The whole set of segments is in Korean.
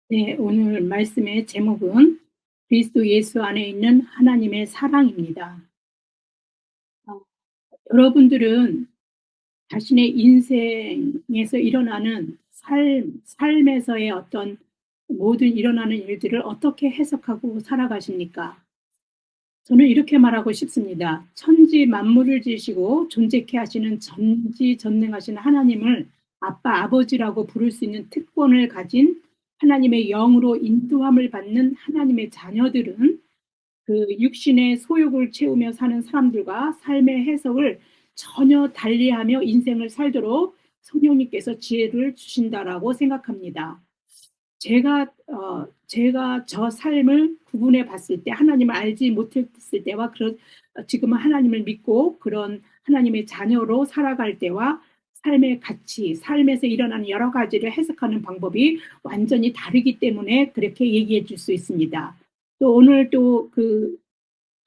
네, 오늘 말씀의 제목은 그리스도 예수 안에 있는 하나님의 사랑입니다. 어, 여러분들은 자신의 인생에서 일어나는 삶에서의 어떤 모든 일어나는 일들을 어떻게 해석하고 살아가십니까? 저는 이렇게 말하고 싶습니다. 천지 만물을 지으시고 존재케 하시는 전지전능하신 하나님을 아빠, 아버지라고 부를 수 있는 특권을 가진 하나님의 영으로 인도함을 받는 하나님의 자녀들은 그 육신의 소욕을 채우며 사는 사람들과 삶의 해석을 전혀 달리하며 인생을 살도록 성령님께서 지혜를 주신다라고 생각합니다. 제가 저 삶을 구분해 봤을 때 하나님을 알지 못했을 때와 그런 지금은 하나님을 믿고 그런 하나님의 자녀로 살아갈 때와 삶의 가치, 삶에서 일어나는 여러 가지를 해석하는 방법이 완전히 다르기 때문에 그렇게 얘기해 줄 수 있습니다. 또 오늘 또 그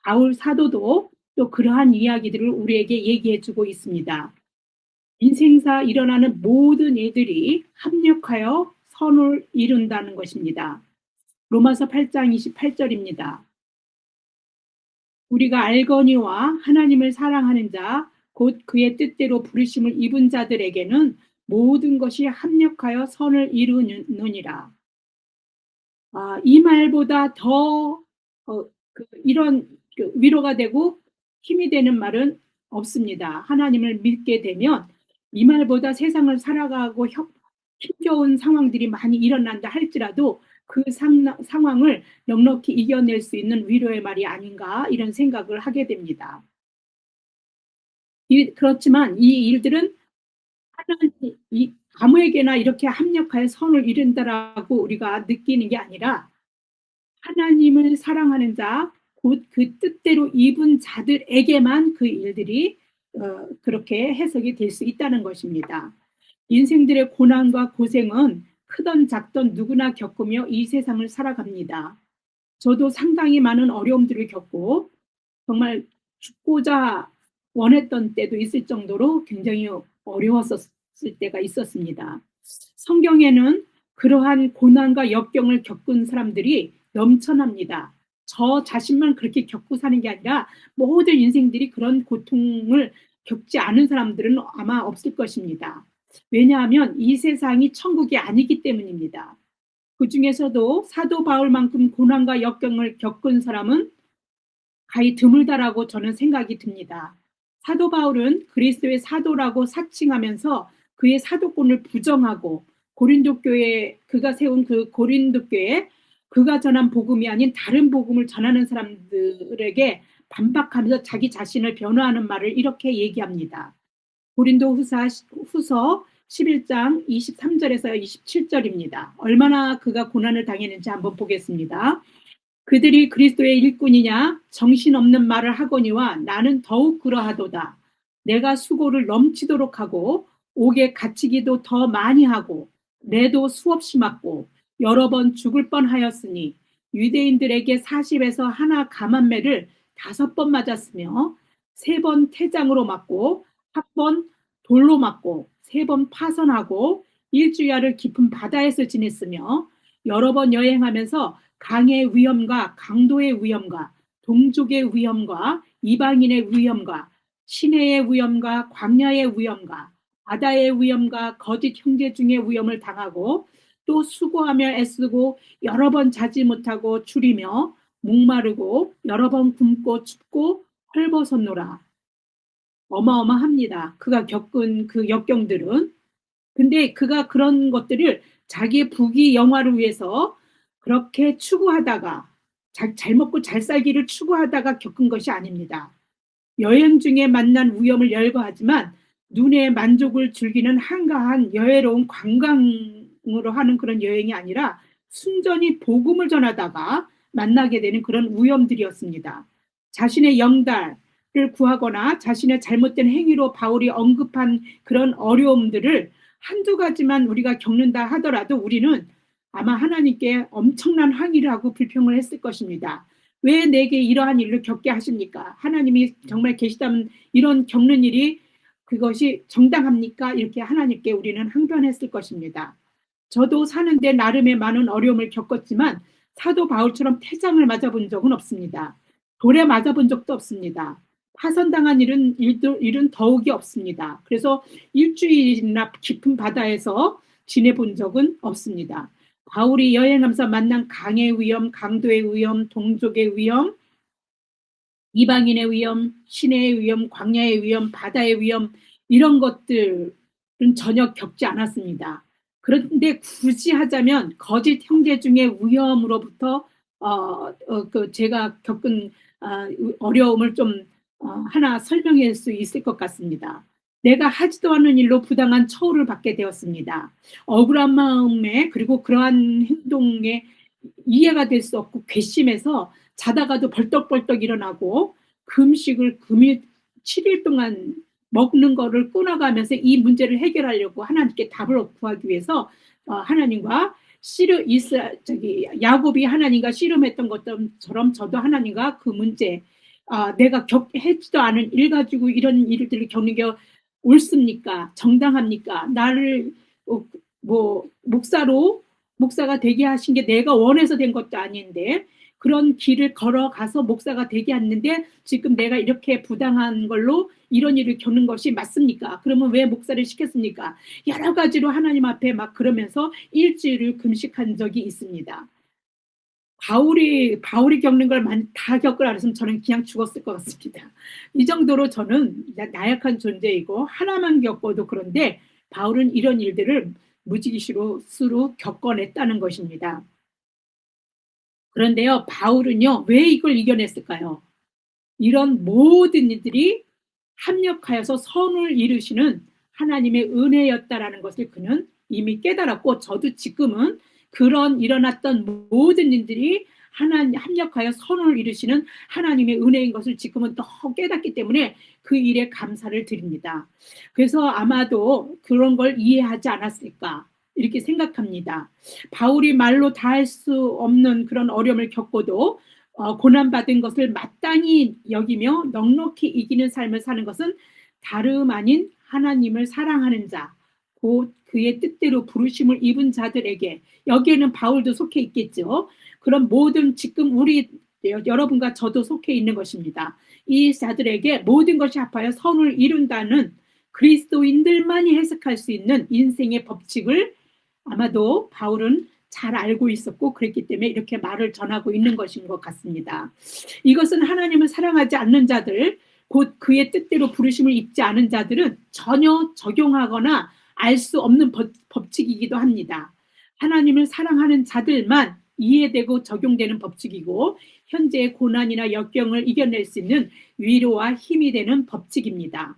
바울 사도도 또 그러한 이야기들을 우리에게 얘기해 주고 있습니다. 인생사 일어나는 모든 일들이 합력하여 선을 이룬다는 것입니다. 로마서 8장 28절입니다. 우리가 알거니와 하나님을 사랑하는 자, 곧 그의 뜻대로 부르심을 입은 자들에게는 모든 것이 합력하여 선을 이루느니라. 이 말보다 더 이런 위로가 되고 힘이 되는 말은 없습니다. 하나님을 믿게 되면 이 말보다 세상을 살아가고 힘겨운 상황들이 많이 일어난다 할지라도 그 상황을 넉넉히 이겨낼 수 있는 위로의 말이 아닌가 이런 생각을 하게 됩니다. 그렇지만 이 일들은 하나님, 아무에게나 이렇게 합력하여 선을 이룬다라고 우리가 느끼는 게 아니라 하나님을 사랑하는 자, 곧 그 뜻대로 입은 자들에게만 그 일들이 그렇게 해석이 될 수 있다는 것입니다. 인생들의 고난과 고생은 크던 작던 누구나 겪으며 이 세상을 살아갑니다. 저도 상당히 많은 어려움들을 겪고 정말 죽고자 원했던 때도 있을 정도로 굉장히 어려웠었을 때가 있었습니다. 성경에는 그러한 고난과 역경을 겪은 사람들이 넘쳐납니다. 저 자신만 그렇게 겪고 사는 게 아니라 모든 인생들이 그런 고통을 겪지 않은 사람들은 아마 없을 것입니다. 왜냐하면 이 세상이 천국이 아니기 때문입니다. 그 중에서도 사도 바울만큼 고난과 역경을 겪은 사람은 가히 드물다라고 저는 생각이 듭니다. 사도 바울은 그리스도의 사도라고 사칭하면서 그의 사도권을 부정하고 고린도 교회 그가 세운 그 고린도 교회 그가 전한 복음이 아닌 다른 복음을 전하는 사람들에게 반박하면서 자기 자신을 변호하는 말을 이렇게 얘기합니다. 고린도 후서 11장 23절에서 27절입니다. 얼마나 그가 고난을 당했는지 한번 보겠습니다. 그들이 그리스도의 일꾼이냐 정신없는 말을 하거니와 나는 더욱 그러하도다. 내가 수고를 넘치도록 하고 옥에 갇히기도 더 많이 하고 내도 수없이 맞고 여러 번 죽을 뻔하였으니 유대인들에게 40에서 하나 감한매를 5번 맞았으며 3번 태장으로 맞고 1번 돌로 맞고 3번 파선하고 일주야를 깊은 바다에서 지냈으며 여러 번 여행하면서 강의 위험과 강도의 위험과 동족의 위험과 이방인의 위험과 시내의 위험과 광야의 위험과 바다의 위험과 거짓 형제 중의 위험을 당하고 또 수고하며 애쓰고 여러 번 자지 못하고 줄이며 목마르고 여러 번 굶고 춥고 헐벗었노라. 어마어마합니다. 그가 겪은 그 역경들은. 근데 그가 그런 것들을 자기의 부귀 영화를 위해서 그렇게 추구하다가 잘 먹고 잘 살기를 추구하다가 겪은 것이 아닙니다. 여행 중에 만난 위험을 열거하지만 눈의 만족을 즐기는 한가한 여유로운 관광으로 하는 그런 여행이 아니라 순전히 복음을 전하다가 만나게 되는 그런 위험들이었습니다. 자신의 영달을 구하거나 자신의 잘못된 행위로 바울이 언급한 그런 어려움들을 한두 가지만 우리가 겪는다 하더라도 우리는 아마 하나님께 엄청난 항의를 하고 불평을 했을 것입니다. 왜 내게 이러한 일을 겪게 하십니까? 하나님이 정말 계시다면 이런 겪는 일이 그것이 정당합니까? 이렇게 하나님께 우리는 항변했을 것입니다. 저도 사는데 나름의 많은 어려움을 겪었지만 사도 바울처럼 태장을 맞아본 적은 없습니다. 돌에 맞아본 적도 없습니다. 파선당한 일은 더욱이 없습니다. 그래서 일주일이나 깊은 바다에서 지내본 적은 없습니다. 바울이 여행하면서 만난 강의 위험, 강도의 위험, 동족의 위험, 이방인의 위험, 시내의 위험, 광야의 위험, 바다의 위험, 이런 것들은 전혀 겪지 않았습니다. 그런데 굳이 하자면 거짓 형제 중에 위험으로부터 제가 겪은 어려움을 좀 하나 설명할 수 있을 것 같습니다. 내가 하지도 않은 일로 부당한 처우를 받게 되었습니다. 억울한 마음에, 그리고 그러한 행동에 이해가 될 수 없고 괘씸해서 자다가도 벌떡벌떡 일어나고 금식을 금일 7일 동안 먹는 거를 끊어가면서 이 문제를 해결하려고 하나님께 답을 구하기 위해서 하나님과 야곱이 하나님과 씨름했던 것처럼 저도 하나님과 그 문제, 내가 했지도 않은 일 가지고 이런 일들을 겪는 게 옳습니까? 정당합니까? 나를 뭐 목사가 되게 하신 게 내가 원해서 된 것도 아닌데 그런 길을 걸어가서 목사가 되게 했는데 지금 내가 이렇게 부당한 걸로 이런 일을 겪는 것이 맞습니까? 그러면 왜 목사를 시켰습니까? 여러 가지로 하나님 앞에 막 그러면서 일주일을 금식한 적이 있습니다. 바울이 겪는 걸 다 겪을 알았으면 저는 그냥 죽었을 것 같습니다. 이 정도로 저는 나약한 존재이고 하나만 겪어도 그런데 바울은 이런 일들을 무지기시로 겪어냈다는 것입니다. 그런데요, 바울은요, 왜 이걸 이겨냈을까요? 이런 모든 이들이 합력하여서 선을 이루시는 하나님의 은혜였다라는 것을 그는 이미 깨달았고, 저도 지금은 그런 일어났던 모든 일들이 하나님 합력하여 선을 이루시는 하나님의 은혜인 것을 지금은 더 깨닫기 때문에 그 일에 감사를 드립니다. 그래서 아마도 그런 걸 이해하지 않았을까 이렇게 생각합니다. 바울이 말로 다 할 수 없는 그런 어려움을 겪고도 고난받은 것을 마땅히 여기며 넉넉히 이기는 삶을 사는 것은 다름 아닌 하나님을 사랑하는 자, 곧 그의 뜻대로 부르심을 입은 자들에게, 여기에는 바울도 속해 있겠죠. 그런 모든 지금 우리 여러분과 저도 속해 있는 것입니다. 이 자들에게 모든 것이 합하여 선을 이룬다는 그리스도인들만이 해석할 수 있는 인생의 법칙을 아마도 바울은 잘 알고 있었고 그랬기 때문에 이렇게 말을 전하고 있는 것인 것 같습니다. 이것은 하나님을 사랑하지 않는 자들, 곧 그의 뜻대로 부르심을 입지 않은 자들은 전혀 적용하거나 알 수 없는 법칙이기도 합니다. 하나님을 사랑하는 자들만 이해되고 적용되는 법칙이고 현재의 고난이나 역경을 이겨낼 수 있는 위로와 힘이 되는 법칙입니다.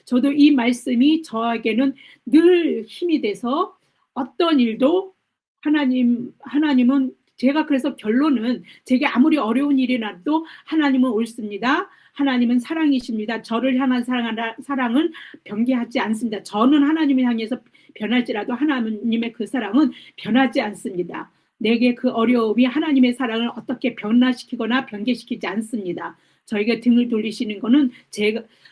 저도 이 말씀이 저에게는 늘 힘이 돼서 어떤 일도 하나님은 제가 그래서 결론은 제게 아무리 어려운 일이 나도 하나님은 옳습니다. 하나님은 사랑이십니다. 저를 향한 사랑은 변개하지 않습니다. 저는 하나님을 향해서 변할지라도 하나님의 그 사랑은 변하지 않습니다. 내게 그 어려움이 하나님의 사랑을 어떻게 변화시키거나 변개시키지 않습니다. 저에게 등을 돌리시는 것은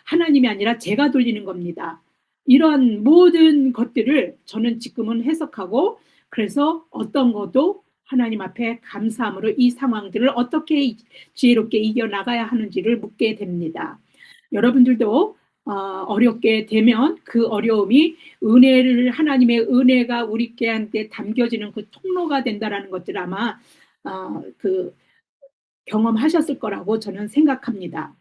하나님이 아니라 제가 돌리는 겁니다. 이런 모든 것들을 저는 지금은 해석하고 그래서 어떤 것도 하나님 앞에 감사함으로 이 상황들을 어떻게 지혜롭게 이겨나가야 하는지를 묻게 됩니다. 여러분들도 어렵게 되면 그 어려움이 하나님의 은혜가 우리한테 담겨지는 그 통로가 된다라는 것들 아마 경험하셨을 거라고 저는 생각합니다.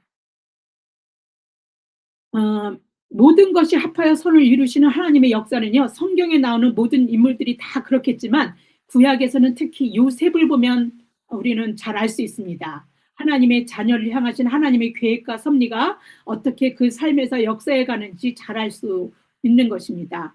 모든 것이 합하여 선을 이루시는 하나님의 역사는요, 성경에 나오는 모든 인물들이 다 그렇겠지만 구약에서는 특히 요셉을 보면 우리는 잘 알 수 있습니다. 하나님의 자녀를 향하신 하나님의 계획과 섭리가 어떻게 그 삶에서 역사해 가는지 잘 알 수 있는 것입니다.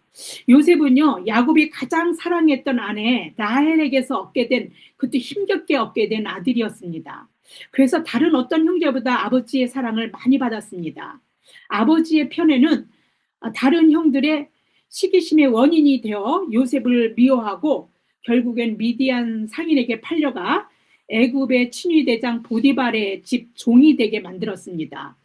요셉은요, 야곱이 가장 사랑했던 아내 라헬에게서 얻게 된, 그것도 힘겹게 얻게 된 아들이었습니다. 그래서 다른 어떤 형제보다 아버지의 사랑을 많이 받았습니다. 아버지의 편에는 다른 형들의 시기심의 원인이 되어 요셉을 미워하고 결국엔 미디안 상인에게 팔려가 애굽의 친위대장 보디발의 집 종이 되게 만들었습니다.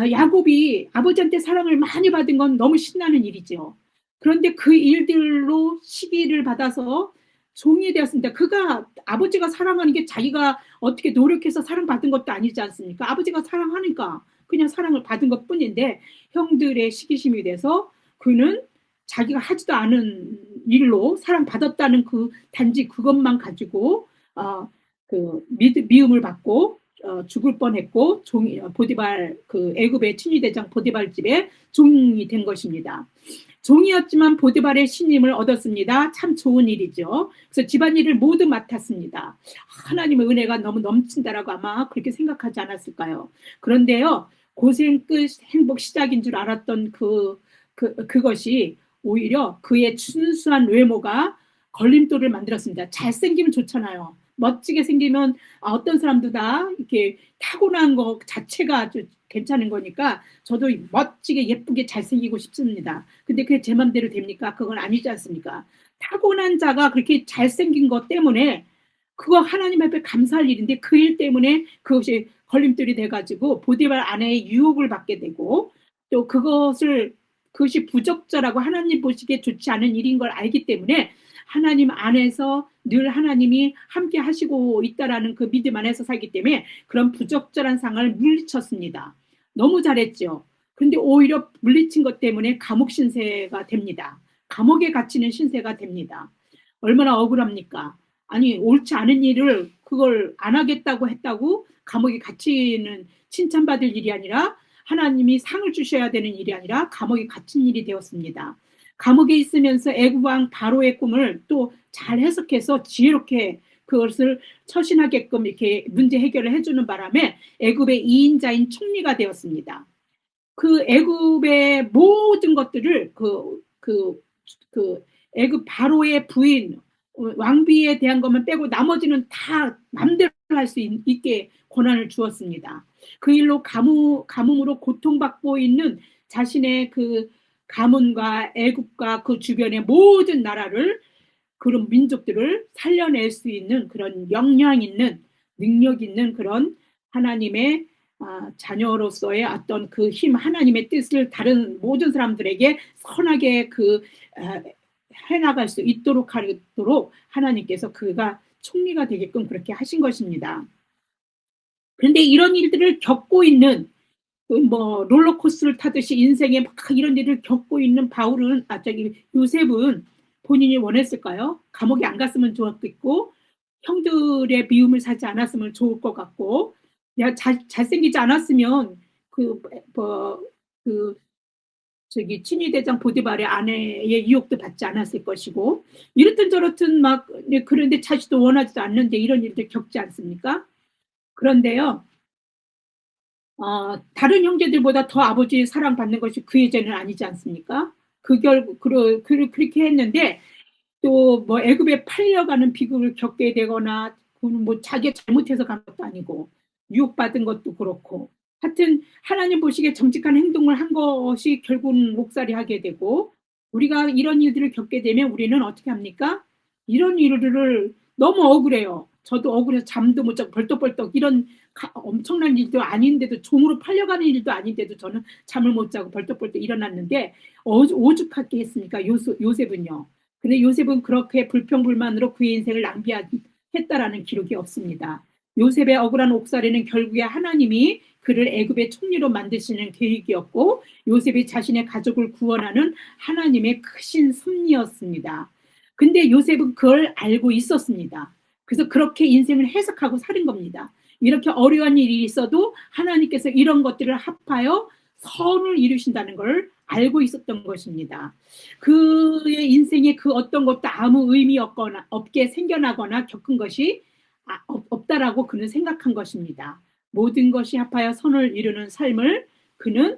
야곱이 아버지한테 사랑을 많이 받은 건 너무 신나는 일이죠. 그런데 그 일들로 시기를 받아서 종이 되었습니다. 그가 아버지가 사랑하는 게 자기가 어떻게 노력해서 사랑받은 것도 아니지 않습니까? 아버지가 사랑하니까 그냥 사랑을 받은 것뿐인데 형들의 시기심이 돼서 그는 자기가 하지도 않은 일로 사랑받았다는 그 단지 그것만 가지고 어, 미움을 받고 죽을 뻔했고 종이 보디발 그 애굽의 친위대장 보디발 집에 종이 된 것입니다. 종이었지만 보디발의 신임을 얻었습니다. 참 좋은 일이죠. 그래서 집안일을 모두 맡았습니다. 하나님의 은혜가 너무 넘친다라고 아마 그렇게 생각하지 않았을까요? 그런데요, 고생 끝 행복 시작인 줄 알았던 그것이 오히려 그의 순수한 외모가 걸림돌을 만들었습니다. 잘생기면 좋잖아요. 멋지게 생기면 어떤 사람도 다 이렇게 타고난 것 자체가 아주 괜찮은 거니까 저도 멋지게 예쁘게 잘생기고 싶습니다. 근데 그게 제 맘대로 됩니까? 그건 아니지 않습니까? 타고난 자가 그렇게 잘생긴 것 때문에 그거 하나님 앞에 감사할 일인데 그 일 때문에 그것이 걸림돌이 돼가지고 보디발 아내의 유혹을 받게 되고 또 그것이 부적절하고 하나님 보시기에 좋지 않은 일인 걸 알기 때문에 하나님 안에서 늘 하나님이 함께 하시고 있다라는 그 믿음 안에서 살기 때문에 그런 부적절한 상을 물리쳤습니다. 너무 잘했죠. 그런데 오히려 물리친 것 때문에 감옥 신세가 됩니다. 감옥에 갇히는 신세가 됩니다. 얼마나 억울합니까? 아니 옳지 않은 일을 그걸 안 하겠다고 했다고 감옥에 갇히는 칭찬받을 일이 아니라 하나님이 상을 주셔야 되는 일이 아니라 감옥에 갇힌 일이 되었습니다. 감옥에 있으면서 애굽 왕 바로의 꿈을 또 잘 해석해서 지혜롭게 그것을 처신하게끔 이렇게 문제 해결을 해주는 바람에 애굽의 2인자인 총리가 되었습니다. 그 애굽의 모든 것들을 그 애굽 바로의 부인 왕비에 대한 것만 빼고 나머지는 다 맘대로 할 수 있게 권한을 주었습니다. 그 일로 가뭄으로 고통받고 있는 자신의 그 가문과 애굽과 그 주변의 모든 나라를 그런 민족들을 살려낼 수 있는 그런 역량 있는 능력 있는 그런 하나님의 자녀로서의 어떤 그 힘, 하나님의 뜻을 다른 모든 사람들에게 선하게 해나갈 수 있도록 하도록 하나님께서 그가 총리가 되게끔 그렇게 하신 것입니다. 그런데 이런 일들을 겪고 있는 뭐 롤러코스터를 타듯이 인생에 막 이런 일을 겪고 있는 요셉은 본인이 원했을까요? 감옥에 안 갔으면 좋았겠고 형들의 미움을 사지 않았으면 좋을 것 같고 잘생기지 않았으면 그 저기 친위대장 보디발의 아내의 유혹도 받지 않았을 것이고 이렇든 저렇든 막 그런데 자식도 원하지도 않는데 이런 일들 겪지 않습니까? 그런데요. 다른 형제들보다 더 아버지의 사랑받는 것이 그의 죄는 아니지 않습니까? 그렇게 했는데 또 뭐 애굽에 팔려가는 비극을 겪게 되거나 그는 뭐 자기가 잘못해서 간 것도 아니고 유혹받은 것도 그렇고 하여튼 하나님 보시기에 정직한 행동을 한 것이 결국은 목살이 하게 되고 우리가 이런 일들을 겪게 되면 우리는 어떻게 합니까? 이런 일들을 너무 억울해요. 저도 억울해서 잠도 못 자고 벌떡벌떡 이런 엄청난 일도 아닌데도 종으로 팔려가는 일도 아닌데도 저는 잠을 못 자고 벌떡벌떡 일어났는데 오죽하게 했습니까? 요셉은요. 근데 요셉은 그렇게 불평불만으로 그의 인생을 낭비했다라는 기록이 없습니다. 요셉의 억울한 옥살이는 결국에 하나님이 그를 애굽의 총리로 만드시는 계획이었고 요셉이 자신의 가족을 구원하는 하나님의 크신 섭리였습니다. 근데 요셉은 그걸 알고 있었습니다. 그래서 그렇게 인생을 해석하고 사는 겁니다. 이렇게 어려운 일이 있어도 하나님께서 이런 것들을 합하여 선을 이루신다는 걸 알고 있었던 것입니다. 그의 인생에 그 어떤 것도 아무 의미 없게 생겨나거나 겪은 것이 없다라고 그는 생각한 것입니다. 모든 것이 합하여 선을 이루는 삶을 그는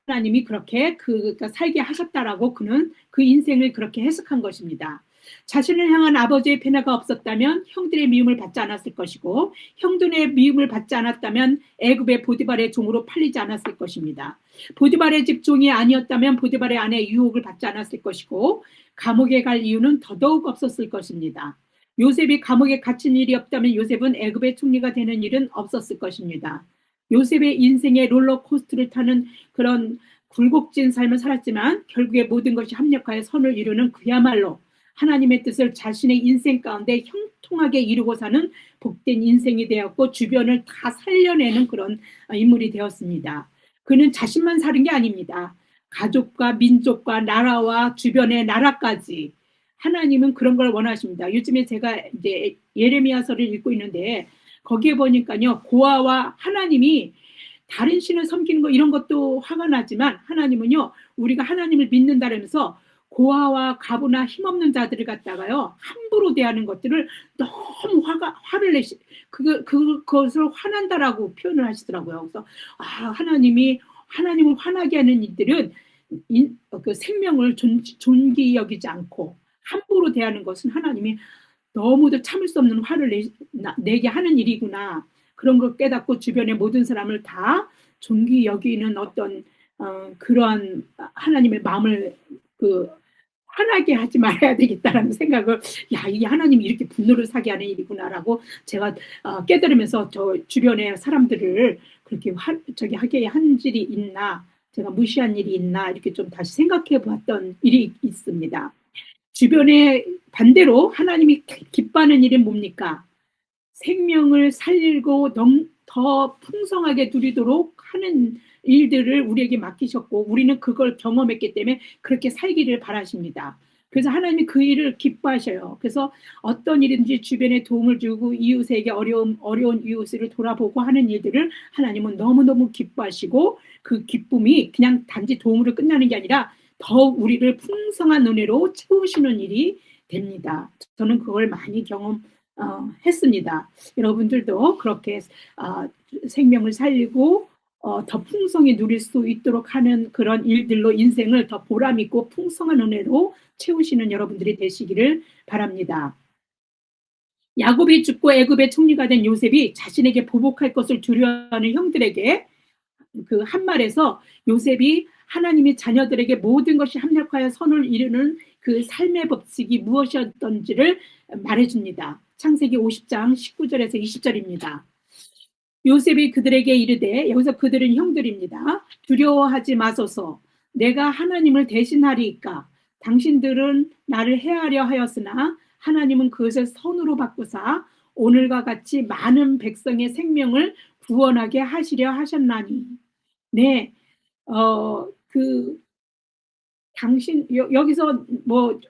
하나님이 그렇게 그가 살게 하셨다라고 그는 그 인생을 그렇게 해석한 것입니다. 자신을 향한 아버지의 편애가 없었다면 형들의 미움을 받지 않았을 것이고 형들의 미움을 받지 않았다면 애굽의 보디발의 종으로 팔리지 않았을 것입니다. 보디발의 집 종이 아니었다면 보디발의 아내의 유혹을 받지 않았을 것이고 감옥에 갈 이유는 더더욱 없었을 것입니다. 요셉이 감옥에 갇힌 일이 없다면 요셉은 애굽의 총리가 되는 일은 없었을 것입니다. 요셉의 인생의 롤러코스터를 타는 그런 굴곡진 삶을 살았지만 결국에 모든 것이 합력하여 선을 이루는 그야말로 하나님의 뜻을 자신의 인생 가운데 형통하게 이루고 사는 복된 인생이 되었고 주변을 다 살려내는 그런 인물이 되었습니다. 그는 자신만 사는 게 아닙니다. 가족과 민족과 나라와 주변의 나라까지 하나님은 그런 걸 원하십니다. 요즘에 제가 이제 예레미야서를 읽고 있는데 거기에 보니까요 고아와 하나님이 다른 신을 섬기는 거 이런 것도 화가 나지만 하나님은요 우리가 하나님을 믿는다면서 고아와 과부나 힘없는 자들을 갖다가요 함부로 대하는 것들을 너무 화를 내시 그것을 화난다라고 표현을 하시더라고요. 그래서 하나님을 화나게 하는 일들은 그 생명을 존귀 여기지 않고 함부로 대하는 것은 하나님이 너무도 참을 수 없는 화를 내게 하는 일이구나. 그런 걸 깨닫고 주변의 모든 사람을 다 존귀 여기는 어떤 그러한 하나님의 마음을 화나게 하지 말아야 되겠다라는 생각을 이게 하나님이 이렇게 분노를 사게 하는 일이구나라고 제가 깨달으면서 저 주변의 사람들을 그렇게 하게 한 일이 있나 제가 무시한 일이 있나 이렇게 좀 다시 생각해 봤던 일이 있습니다. 주변에 반대로 하나님이 기뻐하는 일은 뭡니까? 생명을 살리고 더 풍성하게 누리도록 하는 일들을 우리에게 맡기셨고 우리는 그걸 경험했기 때문에 그렇게 살기를 바라십니다. 그래서 하나님이 그 일을 기뻐하셔요. 그래서 어떤 일인지 주변에 도움을 주고 이웃에게 어려운 이웃을 돌아보고 하는 일들을 하나님은 너무너무 기뻐하시고 그 기쁨이 그냥 단지 도움으로 끝나는 게 아니라 더욱 우리를 풍성한 은혜로 채우시는 일이 됩니다. 저는 그걸 많이 했습니다. 여러분들도 그렇게 생명을 살리고 더 풍성히 누릴 수 있도록 하는 그런 일들로 인생을 더 보람있고 풍성한 은혜로 채우시는 여러분들이 되시기를 바랍니다. 야곱이 죽고 애굽의 총리가 된 요셉이 자신에게 보복할 것을 두려워하는 형들에게 그 한 말에서 요셉이 하나님이 자녀들에게 모든 것이 합력하여 선을 이루는 그 삶의 법칙이 무엇이었던지를 말해줍니다. 창세기 50장 19절에서 20절입니다. 요셉이 그들에게 이르되 여기서 그들은 형들입니다. 두려워하지 마소서 내가 하나님을 대신하리이까 당신들은 나를 해하려 하였으나 하나님은 그것을 선으로 바꾸사 오늘과 같이 많은 백성의 생명을 구원하게 하시려 하셨나니 네, 당신 여기서 뭐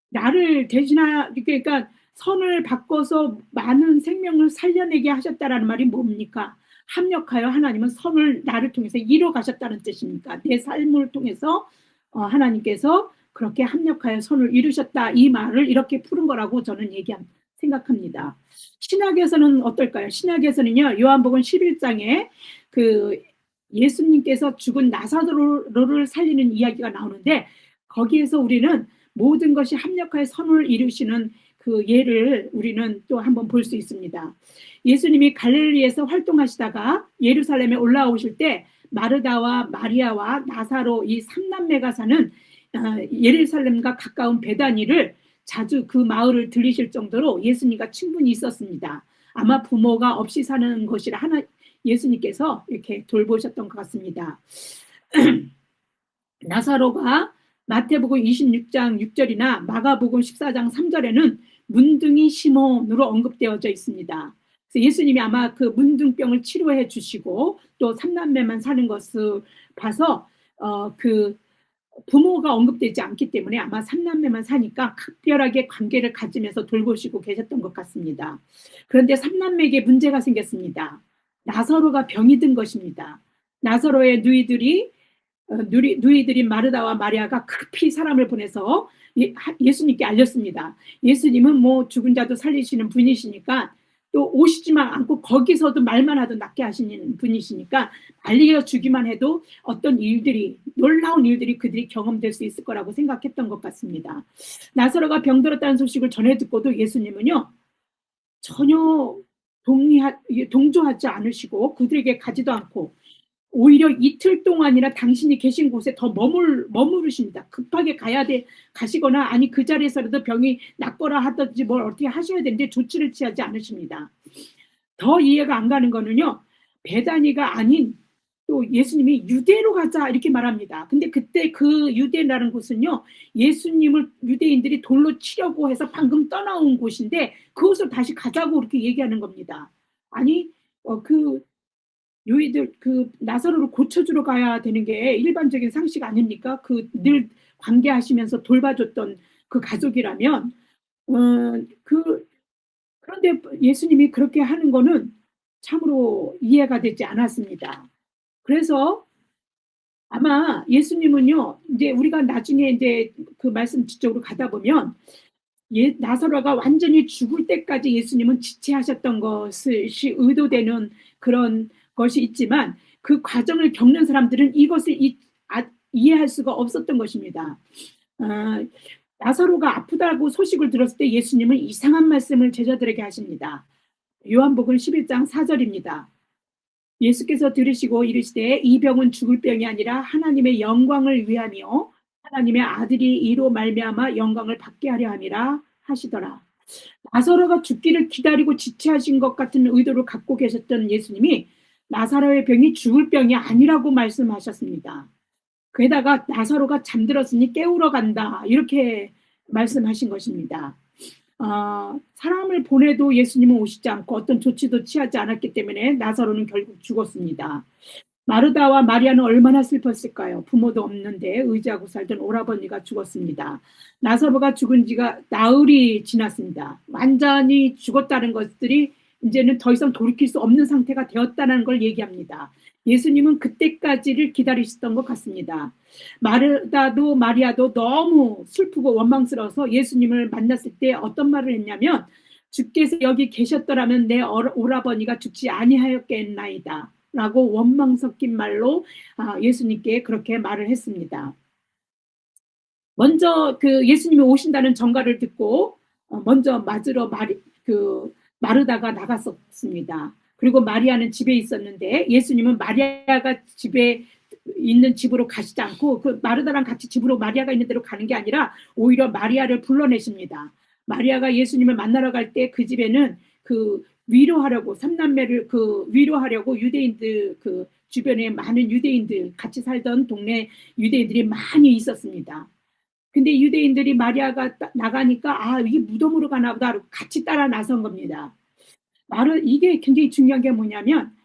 나를 그러니까 선을 바꿔서 많은 생명을 살려내게 하셨다라는 말이 뭡니까? 합력하여 하나님은 선을 나를 통해서 이뤄 가셨다는 뜻입니까? 내 삶을 통해서 하나님께서 그렇게 합력하여 선을 이루셨다 이 말을 이렇게 푸는 거라고 저는 생각합니다. 신약에서는 어떨까요? 신약에서는요 요한복음 11장에 그 예수님께서 죽은 나사로를 살리는 이야기가 나오는데 거기에서 우리는 모든 것이 합력하여 선을 이루시는 그 예를 우리는 또 한번 볼 수 있습니다. 예수님이 갈릴리에서 활동하시다가 예루살렘에 올라오실 때 마르다와 마리아와 나사로 이 3남매가 사는 예루살렘과 가까운 베다니를 자주 그 마을을 들리실 정도로 예수님과 친분이 있었습니다. 아마 부모가 없이 사는 것이라 예수님께서 이렇게 돌보셨던 것 같습니다. 나사로가 마태복음 26장 6절이나 마가복음 14장 3절에는 문둥이 시몬으로 언급되어져 있습니다. 그래서 예수님이 아마 그 문둥병을 치료해 주시고 또 3남매만 사는 것을 봐서 그 부모가 언급되지 않기 때문에 아마 3남매만 사니까 각별하게 관계를 가지면서 돌보시고 계셨던 것 같습니다. 그런데 3남매에게 문제가 생겼습니다. 나사로가 병이 든 것입니다. 나사로의 누이들인 마르다와 마리아가 급히 사람을 보내서 예수님께 알렸습니다. 예수님은 뭐 죽은 자도 살리시는 분이시니까 또 오시지만 않고 거기서도 말만 하도 낫게 하시는 분이시니까 알려주기만 해도 어떤 일들이 놀라운 일들이 그들이 경험될 수 있을 거라고 생각했던 것 같습니다. 나사로가 병들었다는 소식을 전해 듣고도 예수님은요 전혀 동조하지 않으시고 그들에게 가지도 않고 오히려 이틀 동안이나 당신이 계신 곳에 더 머무르십니다. 급하게 가시거나 아니 그 자리에서라도 병이 낫거나 하든지 뭘 어떻게 하셔야 되는데 조치를 취하지 않으십니다. 더 이해가 안 가는 거는요. 베다니가 아닌 또 예수님이 "유대로 가자." 이렇게 말합니다. 근데 그때 그 유대라는 곳은요, 예수님을 유대인들이 돌로 치려고 해서 방금 떠나온 곳인데 그곳을 다시 가자고 그렇게 얘기하는 겁니다. 아니, 그 요이들 그 나사로를 고쳐주러 가야 되는 게 일반적인 상식 아닙니까? 그 늘 관계하시면서 돌봐줬던 그 가족이라면. 어 그 그런데 예수님이 그렇게 하는 거는 참으로 이해가 되지 않았습니다. 그래서 아마 예수님은요, 인제 우리가 나중에 인제 그 말씀 뒤쪽으로 가다 보면 나사로가 완전히 죽을 때까지 예수님은 지체하셨던 것이 의도되는 그런 것이 있지만, 그 과정을 겪는 사람들은 이것을 이해할 수가 없었던 것입니다. 아, 나사로가 아프다고 소식을 들었을 때 예수님은 이상한 말씀을 제자들에게 하십니다. 요한복음 11장 4절입니다. 예수께서 들으시고 이르시되 이 병은 죽을 병이 아니라 하나님의 영광을 위하며 하나님의 아들이 이로 말미암아 영광을 받게 하려 함이라 하시더라. 나사로가 죽기를 기다리고 지체하신 것 같은 의도를 갖고 계셨던 예수님이 나사로의 병이 죽을 병이 아니라고 말씀하셨습니다. 게다가 나사로가 잠들었으니 깨우러 간다 이렇게 말씀하신 것입니다. 사람을 보내도 예수님은 오시지 않고 어떤 조치도 취하지 않았기 때문에 나사로는 결국 죽었습니다. 마르다와 마리아는 얼마나 슬펐을까요? 부모도 없는데 의지하고 살던 오라버니가 죽었습니다. 나사로가 죽은 지가 나흘이 지났습니다. 완전히 죽었다는 것들이 이제는 더 이상 돌이킬 수 없는 상태가 되었다는 걸 얘기합니다. 예수님은 그때까지를 기다리셨던 것 같습니다. 마르다도 마리아도 너무 슬프고 원망스러워서 예수님을 만났을 때 어떤 말을 했냐면, 주께서 여기 계셨더라면 내 오라버니가 죽지 아니하였겠나이다 라고 원망 섞인 말로 예수님께 그렇게 말을 했습니다. 먼저 그 예수님이 오신다는 전가를 듣고 먼저 맞으러 마르다가 나갔었습니다. 그리고 마리아는 집에 있었는데 예수님은 마리아가 집에 있는 집으로 가시지 않고 그 마르다랑 같이 집으로 마리아가 있는 데로 가는 게 아니라 오히려 마리아를 불러내십니다. 마리아가 예수님을 만나러 갈 때 그 집에는 그 위로하려고 삼남매를 위로하려고 유대인들 그 주변에 많은 유대인들 같이 살던 동네 유대인들이 많이 있었습니다. 근데 유대인들이 마리아가 나가니까 이게 무덤으로 가나 보다 같이 따라 나선 겁니다. 이게 굉장히 중요한 게 뭐냐면,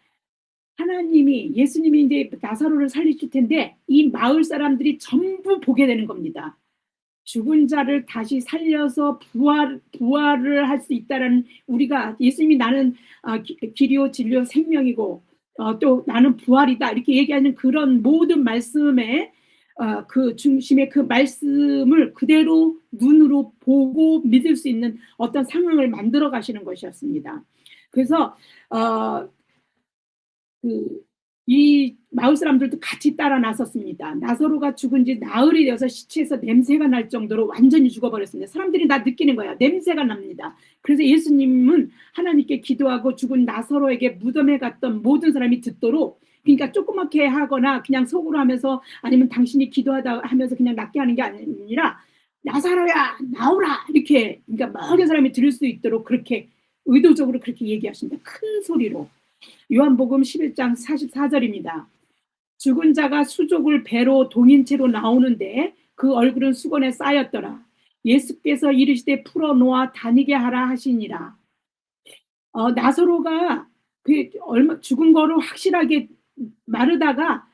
예수님이 이제 나사로를 살리실 텐데 이 마을 사람들이 전부 보게 되는 겁니다. 죽은 자를 다시 살려서 부활을 할 수 있다라는, 우리가 예수님이 나는 길이요 진리요 생명이고 또 나는 부활이다 이렇게 얘기하는 그런 모든 말씀에 그 중심에 그 말씀을 그대로 눈으로 보고 믿을 수 있는 어떤 상황을 만들어 가시는 것이었습니다. 그래서 이 마을 사람들도 같이 따라 나섰습니다. 나사로가 죽은 지 나흘이 되어서 시체에서 냄새가 날 정도로 완전히 죽어버렸습니다. 사람들이 다 느끼는 거야. 냄새가 납니다. 그래서 예수님은 하나님께 기도하고 죽은 나사로에게 무덤에 갔던 모든 사람이 듣도록, 그러니까 조그맣게 하거나 그냥 속으로 하면서 아니면 당신이 기도하다 하면서 그냥 낫게 하는 게 아니라 나사로야 나오라 이렇게, 그러니까 모든 사람이 들을 수 있도록 그렇게 의도적으로 그렇게 얘기하십니다. 큰 소리로. 요한복음 11장 44절입니다. 죽은 자가 수족을 배로 동인 채로 나오는데 그 얼굴은 수건에 쌓였더라. 예수께서 이르시되 풀어놓아 다니게 하라 하시니라. 나사로가 죽은 거를 확실하게 마르다가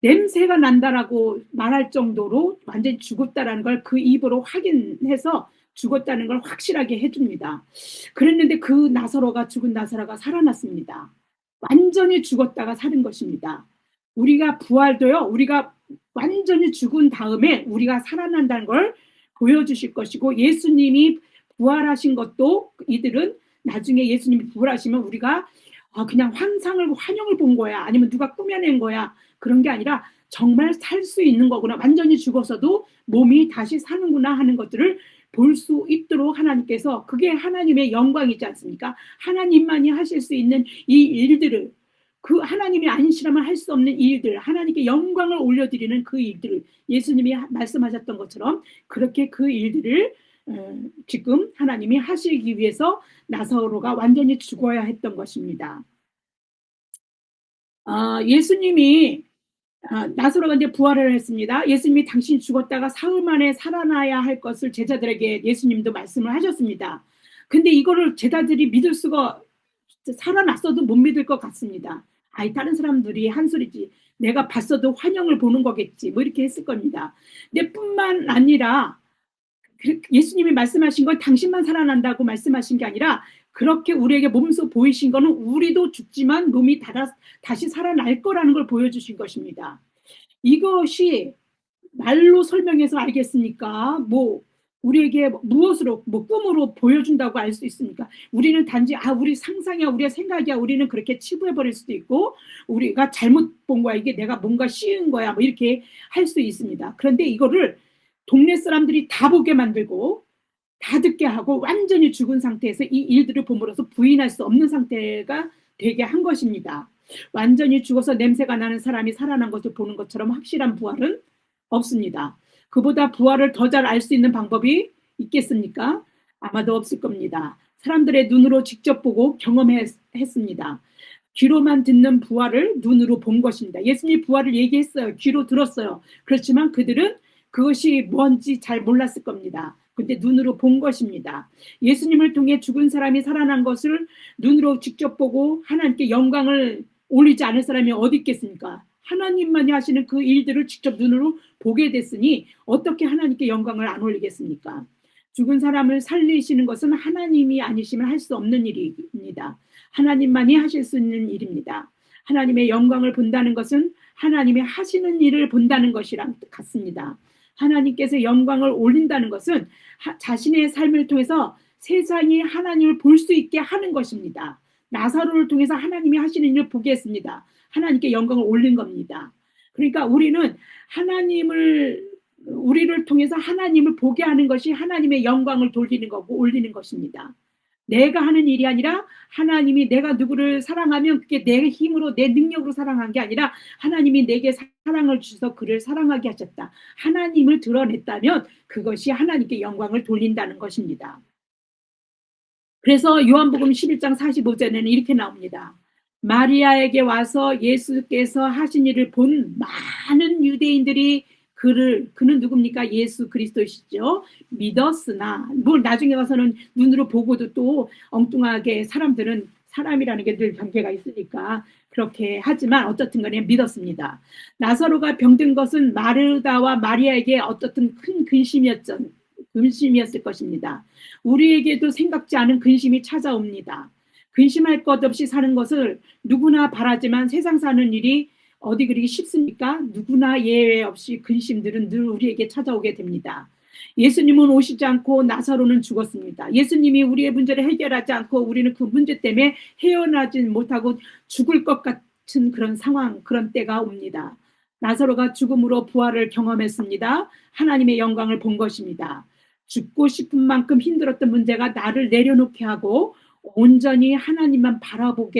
냄새가 난다라고 말할 정도로 완전히 죽었다라는 걸 그 입으로 확인해서 죽었다는 걸 확실하게 해줍니다. 그랬는데 죽은 나사로가 살아났습니다. 완전히 죽었다가 사는 것입니다. 우리가 부활도요, 우리가 완전히 죽은 다음에 우리가 살아난다는 걸 보여주실 것이고, 예수님이 부활하신 것도 이들은 나중에 예수님이 부활하시면 우리가 그냥 환영을 본 거야 아니면 누가 꾸며낸 거야 그런 게 아니라 정말 살 수 있는 거구나, 완전히 죽어서도 몸이 다시 사는구나 하는 것들을 볼 수 있도록 하나님께서, 그게 하나님의 영광이지 않습니까? 하나님만이 하실 수 있는 이 일들을, 그 하나님이 아니시라면 할 수 없는 일들, 하나님께 영광을 올려드리는 그 일들을 예수님이 말씀하셨던 것처럼 그렇게 그 일들을 지금 하나님이 하시기 위해서 나사로가 완전히 죽어야 했던 것입니다. 예수님이 나사로가 이제 부활을 했습니다. 예수님이 당신이 죽었다가 사흘 만에 살아나야 할 것을 제자들에게 예수님도 말씀을 하셨습니다. 근데 이거를 제자들이 믿을 수가 살아났어도 못 믿을 것 같습니다. 아이 다른 사람들이 한 소리지. 내가 봤어도 환영을 보는 거겠지. 뭐 이렇게 했을 겁니다. 근데 뿐만 아니라 예수님이 말씀하신 건 당신만 살아난다고 말씀하신 게 아니라 그렇게 우리에게 몸소 보이신 거는 우리도 죽지만 몸이 다시 살아날 거라는 걸 보여주신 것입니다. 이것이 말로 설명해서 알겠습니까? 뭐 우리에게 무엇으로 뭐 꿈으로 보여준다고 알 수 있습니까? 우리는 단지 우리 상상이야 우리의 생각이야 우리는 그렇게 치부해 버릴 수도 있고 우리가 잘못 본 거야 이게 내가 뭔가 씌운 거야 뭐 이렇게 할 수 있습니다. 그런데 이거를 동네 사람들이 다 보게 만들고 다 듣게 하고 완전히 죽은 상태에서 이 일들을 봄으로써 부인할 수 없는 상태가 되게 한 것입니다. 완전히 죽어서 냄새가 나는 사람이 살아난 것을 보는 것처럼 확실한 부활은 없습니다. 그보다 부활을 더 잘 알 수 있는 방법이 있겠습니까? 아마도 없을 겁니다. 사람들의 눈으로 직접 보고 경험했습니다. 귀로만 듣는 부활을 눈으로 본 것입니다. 예수님이 부활을 얘기했어요. 귀로 들었어요. 그렇지만 그들은 그것이 뭔지 잘 몰랐을 겁니다. 근데 눈으로 본 것입니다. 예수님을 통해 죽은 사람이 살아난 것을 눈으로 직접 보고 하나님께 영광을 올리지 않을 사람이 어디 있겠습니까? 하나님만이 하시는 그 일들을 직접 눈으로 보게 됐으니 어떻게 하나님께 영광을 안 올리겠습니까? 죽은 사람을 살리시는 것은 하나님이 아니시면 할 수 없는 일입니다. 하나님만이 하실 수 있는 일입니다. 하나님의 영광을 본다는 것은 하나님이 하시는 일을 본다는 것이랑 같습니다. 하나님께서 영광을 올린다는 것은 자신의 삶을 통해서 세상이 하나님을 볼 수 있게 하는 것입니다. 나사로를 통해서 하나님이 하시는 일을 보게 했습니다. 하나님께 영광을 올린 겁니다. 그러니까 우리는 우리를 통해서 하나님을 보게 하는 것이 하나님의 영광을 돌리는 거고 올리는 것입니다. 내가 하는 일이 아니라 하나님이 내가 누구를 사랑하면 그게 내 힘으로 내 능력으로 사랑한 게 아니라 하나님이 내게 사랑을 주셔서 그를 사랑하게 하셨다. 하나님을 드러냈다면 그것이 하나님께 영광을 돌린다는 것입니다. 그래서 요한복음 11장 45절에는 이렇게 나옵니다. 마리아에게 와서 예수께서 하신 일을 본 많은 유대인들이 그는 누굽니까? 예수 그리스도시죠. 믿었으나 뭐 나중에 가서는 눈으로 보고도 또 엉뚱하게 사람들은 사람이라는 게 늘 경계가 있으니까 그렇게 하지만 어떻든 간에 믿었습니다. 나사로가 병든 것은 마르다와 마리아에게 어떻든 큰 근심이었을 것입니다. 우리에게도 생각지 않은 근심이 찾아옵니다. 근심할 것 없이 사는 것을 누구나 바라지만 세상 사는 일이 어디 그리 쉽습니까? 누구나 예외 없이 근심들은 늘 우리에게 찾아오게 됩니다. 예수님은 오시지 않고 나사로는 죽었습니다. 예수님이 우리의 문제를 해결하지 않고 우리는 그 문제 때문에 헤어나지 못하고 죽을 것 같은 그런 상황, 그런 때가 옵니다. 나사로가 죽음으로 부활을 경험했습니다. 하나님의 영광을 본 것입니다. 죽고 싶은 만큼 힘들었던 문제가 나를 내려놓게 하고 온전히 하나님만 바라볼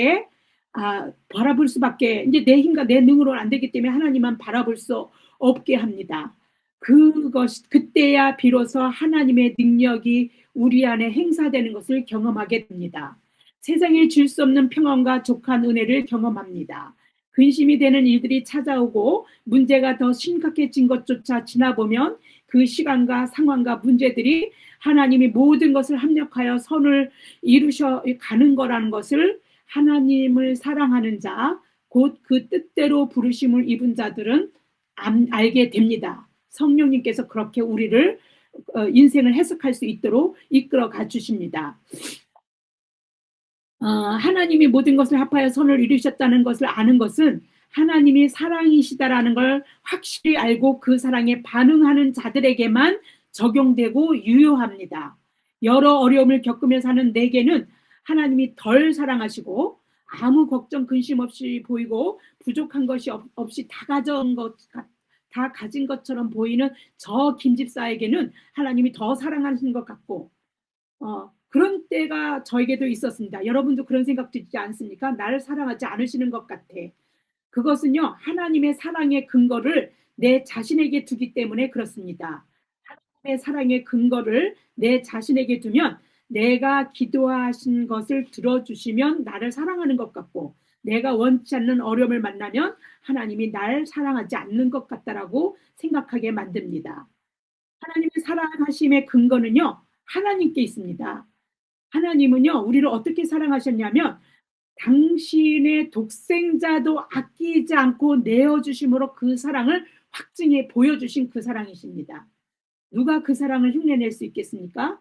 수밖에 이제 내 힘과 내 능으로는 안 되기 때문에 하나님만 바라볼 수 없게 합니다. 그때야 비로소 하나님의 능력이 우리 안에 행사되는 것을 경험하게 됩니다. 세상에 줄 수 없는 평안과 족한 은혜를 경험합니다. 근심이 되는 일들이 찾아오고 문제가 더 심각해진 것조차 지나보면 그 시간과 상황과 문제들이 하나님이 모든 것을 합력하여 선을 이루셔 가는 거라는 것을 하나님을 사랑하는 자, 곧 그 뜻대로 부르심을 입은 자들은 알게 됩니다. 성령님께서 그렇게 우리를 인생을 해석할 수 있도록 이끌어 가 주십니다. 하나님이 모든 것을 합하여 선을 이루셨다는 것을 아는 것은 하나님이 사랑이시다라는 걸 확실히 알고 그 사랑에 반응하는 자들에게만 적용되고 유효합니다. 여러 어려움을 겪으며 사는 내게는 하나님이 덜 사랑하시고 아무 걱정 근심 없이 보이고 부족한 것이 없이 다 가진 것처럼 보이는 저 김집사에게는 하나님이 더 사랑하시는 것 같고 그런 때가 저에게도 있었습니다. 여러분도 그런 생각 들지 않습니까? 나를 사랑하지 않으시는 것 같아. 그것은요 하나님의 사랑의 근거를 내 자신에게 두기 때문에 그렇습니다. 하나님의 사랑의 근거를 내 자신에게 두면 내가 기도하신 것을 들어주시면 나를 사랑하는 것 같고 내가 원치 않는 어려움을 만나면 하나님이 날 사랑하지 않는 것 같다라고 생각하게 만듭니다. 하나님의 사랑하심의 근거는요, 하나님께 있습니다. 하나님은요, 우리를 어떻게 사랑하셨냐면 당신의 독생자도 아끼지 않고 내어주심으로 그 사랑을 확증해 보여주신 그 사랑이십니다. 누가 그 사랑을 흉내낼 수 있겠습니까?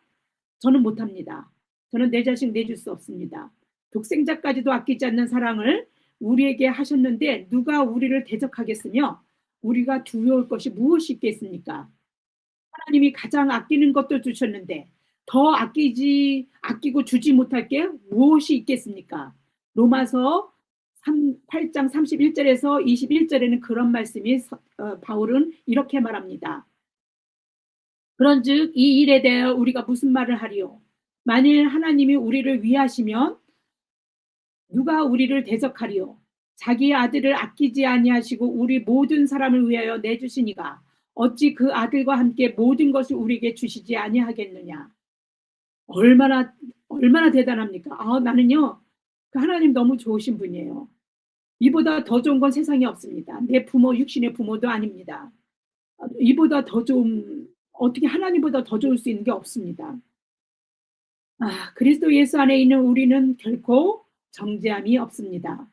저는 못합니다. 저는 내 자식 내줄 수 없습니다. 독생자까지도 아끼지 않는 사랑을 우리에게 하셨는데 누가 우리를 대적하겠으며 우리가 두려울 것이 무엇이 있겠습니까? 하나님이 가장 아끼는 것도 주셨는데 더 아끼고 주지 못할 게 무엇이 있겠습니까? 로마서 8장 31절에서 21절에는 그런 말씀이 바울은 이렇게 말합니다. 그런즉 이 일에 대하여 우리가 무슨 말을 하리요? 만일 하나님이 우리를 위하시면 누가 우리를 대적하리요? 자기의 아들을 아끼지 아니하시고 우리 모든 사람을 위하여 내주시니가 어찌 그 아들과 함께 모든 것을 우리에게 주시지 아니하겠느냐? 얼마나 대단합니까? 나는요, 그 하나님 너무 좋으신 분이에요. 이보다 더 좋은 건 세상에 없습니다. 내 부모, 육신의 부모도 아닙니다. 이보다 더 좋은, 어떻게 하나님보다 더 좋을 수 있는 게 없습니다. 그리스도 예수 안에 있는 우리는 결코 정죄함이 없습니다.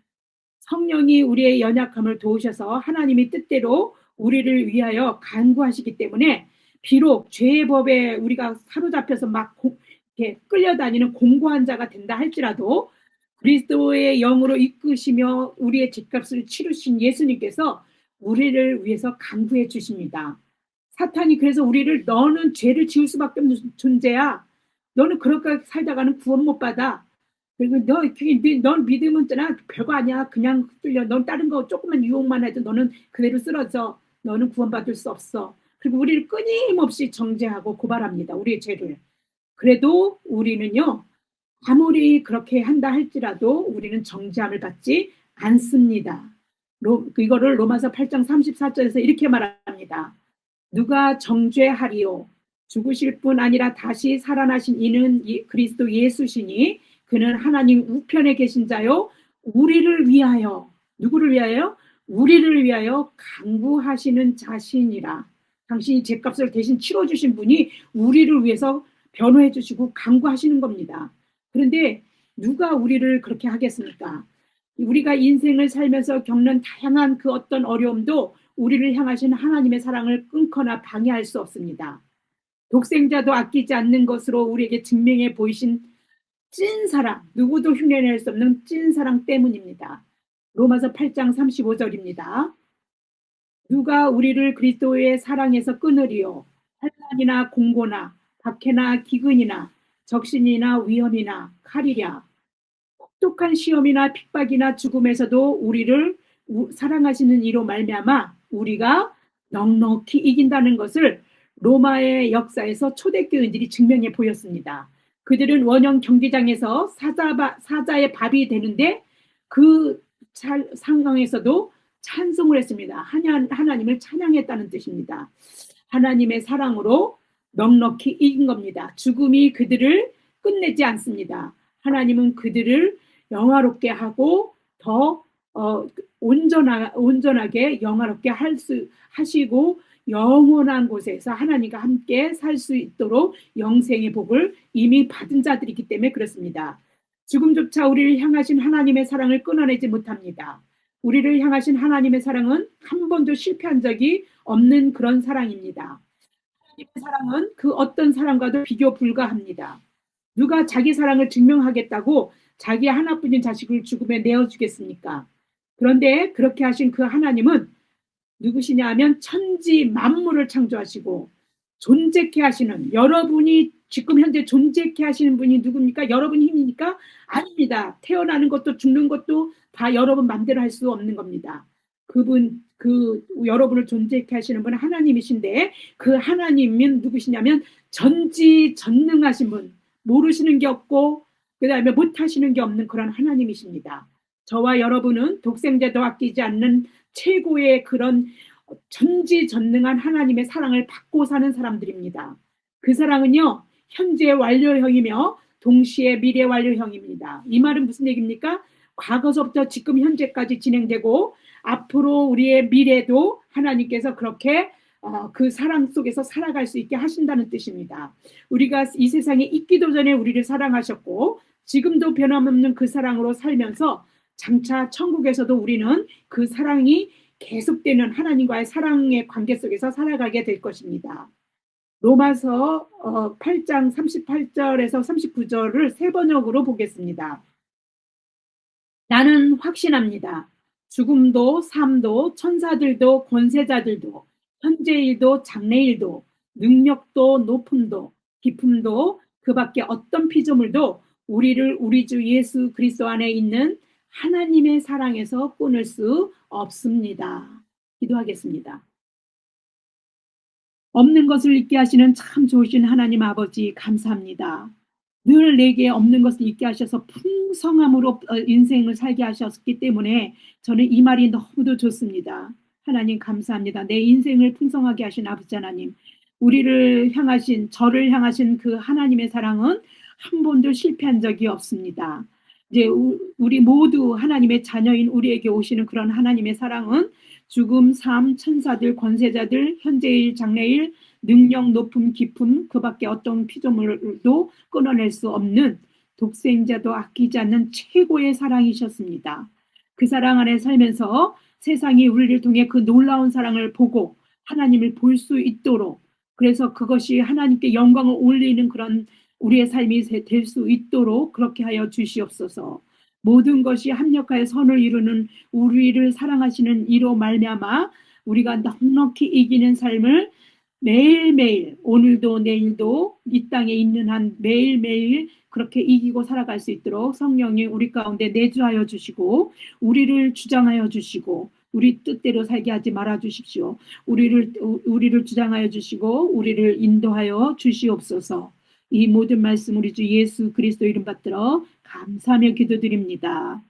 성령이 우리의 연약함을 도우셔서 하나님의 뜻대로 우리를 위하여 간구하시기 때문에 비록 죄의 법에 우리가 사로잡혀서 막 이렇게 끌려다니는 공고한 자가 된다 할지라도 그리스도의 영으로 이끄시며 우리의 죗값을 치르신 예수님께서 우리를 위해서 간구해 주십니다. 사탄이 그래서 우리를 너는 죄를 지을 수밖에 없는 존재야. 너는 그렇게 살다가는 구원 못 받아. 그리고 넌 믿음은 별거 아니야. 그냥 뚫려. 넌 다른 거 조금만 유혹만 해도 너는 그대로 쓰러져. 너는 구원받을 수 없어. 그리고 우리를 끊임없이 정죄하고 고발합니다. 우리의 죄를. 그래도 우리는요. 아무리 그렇게 한다 할지라도 우리는 정죄함을 받지 않습니다. 이거를 로마서 8장 34절에서 이렇게 말합니다. 누가 정죄하리요? 죽으실 뿐 아니라 다시 살아나신 이는 그리스도 예수시니 그는 하나님 우편에 계신 자요 우리를 위하여 누구를 위하여? 우리를 위하여 간구하시는 자신이라. 당신이 죗값을 대신 치러주신 분이 우리를 위해서 변호해 주시고 간구하시는 겁니다. 그런데 누가 우리를 그렇게 하겠습니까? 우리가 인생을 살면서 겪는 다양한 그 어떤 어려움도 우리를 향하신 하나님의 사랑을 끊거나 방해할 수 없습니다. 독생자도 아끼지 않는 것으로 우리에게 증명해 보이신 찐 사랑, 누구도 흉내낼 수 없는 찐 사랑 때문입니다. 로마서 8장 35절입니다. 누가 우리를 그리스도의 사랑에서 끊으리요? 환난이나 공고나 박해나 기근이나 적신이나 위험이나 칼이랴. 혹독한 시험이나 핍박이나 죽음에서도 우리를 사랑하시는 이로 말미암아 우리가 넉넉히 이긴다는 것을 로마의 역사에서 초대교인들이 증명해 보였습니다. 그들은 원형 경기장에서 사자의 밥이 되는데 그 상황에서도 찬송을 했습니다. 하나님을 찬양했다는 뜻입니다. 하나님의 사랑으로 넉넉히 이긴 겁니다. 죽음이 그들을 끝내지 않습니다. 하나님은 그들을 영화롭게 하고 더 온전하게 영화롭게 하시고 영원한 곳에서 하나님과 함께 살 수 있도록 영생의 복을 이미 받은 자들이기 때문에 그렇습니다. 죽음조차 우리를 향하신 하나님의 사랑을 끊어내지 못합니다. 우리를 향하신 하나님의 사랑은 한 번도 실패한 적이 없는 그런 사랑입니다. 하나님의 사랑은 그 어떤 사랑과도 비교 불가합니다. 누가 자기 사랑을 증명하겠다고 자기 하나뿐인 자식을 죽음에 내어주겠습니까? 그런데 그렇게 하신 그 하나님은 누구시냐 하면 천지 만물을 창조하시고 존재케 하시는, 여러분이 지금 현재 존재케 하시는 분이 누굽니까? 여러분 힘입니까? 아닙니다. 태어나는 것도 죽는 것도 다 여러분 맘대로 할 수 없는 겁니다. 여러분을 존재케 하시는 분은 하나님이신데 그 하나님은 누구시냐면 전지전능하신 분, 모르시는 게 없고 그 다음에 못하시는 게 없는 그런 하나님이십니다. 저와 여러분은 독생자도 아끼지 않는 최고의 그런 전지전능한 하나님의 사랑을 받고 사는 사람들입니다. 그 사랑은요, 현재 완료형이며 동시에 미래 완료형입니다. 이 말은 무슨 얘기입니까? 과거서부터 지금 현재까지 진행되고 앞으로 우리의 미래도 하나님께서 그렇게 그 사랑 속에서 살아갈 수 있게 하신다는 뜻입니다. 우리가 이 세상에 있기도 전에 우리를 사랑하셨고 지금도 변함없는 그 사랑으로 살면서 장차 천국에서도 우리는 그 사랑이 계속되는 하나님과의 사랑의 관계 속에서 살아가게 될 것입니다. 로마서 8장 38절에서 39절을 세 번역으로 보겠습니다. 나는 확신합니다. 죽음도 삶도 천사들도 권세자들도 현재일도 장래일도 능력도 높음도 깊음도 그 밖에 어떤 피조물도 우리를 우리 주 예수 그리스도 안에 있는 하나님의 사랑에서 끊을 수 없습니다. 기도하겠습니다. 없는 것을 있게 하시는 참 좋으신 하나님 아버지 감사합니다. 늘 내게 없는 것을 있게 하셔서 풍성함으로 인생을 살게 하셨기 때문에 저는 이 말이 너무도 좋습니다. 하나님 감사합니다. 내 인생을 풍성하게 하신 아버지 하나님, 우리를 향하신 저를 향하신 그 하나님의 사랑은 한 번도 실패한 적이 없습니다. 이제 우리 모두 하나님의 자녀인 우리에게 오시는 그런 하나님의 사랑은 죽음, 삶, 천사들, 권세자들, 현재일, 장래일, 능력, 높음, 깊음 그 밖에 어떤 피조물도 끊어낼 수 없는 독생자도 아끼지 않는 최고의 사랑이셨습니다. 그 사랑 안에 살면서 세상이 우리를 통해 그 놀라운 사랑을 보고 하나님을 볼 수 있도록 그래서 그것이 하나님께 영광을 올리는 그런 우리의 삶이 될 수 있도록 그렇게 하여 주시옵소서. 모든 것이 합력하여 선을 이루는 우리를 사랑하시는 이로 말미암아 우리가 넉넉히 이기는 삶을 매일매일 오늘도 내일도 이 땅에 있는 한 매일매일 그렇게 이기고 살아갈 수 있도록 성령님 우리 가운데 내주하여 주시고 우리를 주장하여 주시고 우리 뜻대로 살게 하지 말아 주십시오. 우리를 주장하여 주시고 우리를 인도하여 주시옵소서. 이 모든 말씀 우리 주 예수 그리스도 이름 받들어 감사하며 기도드립니다.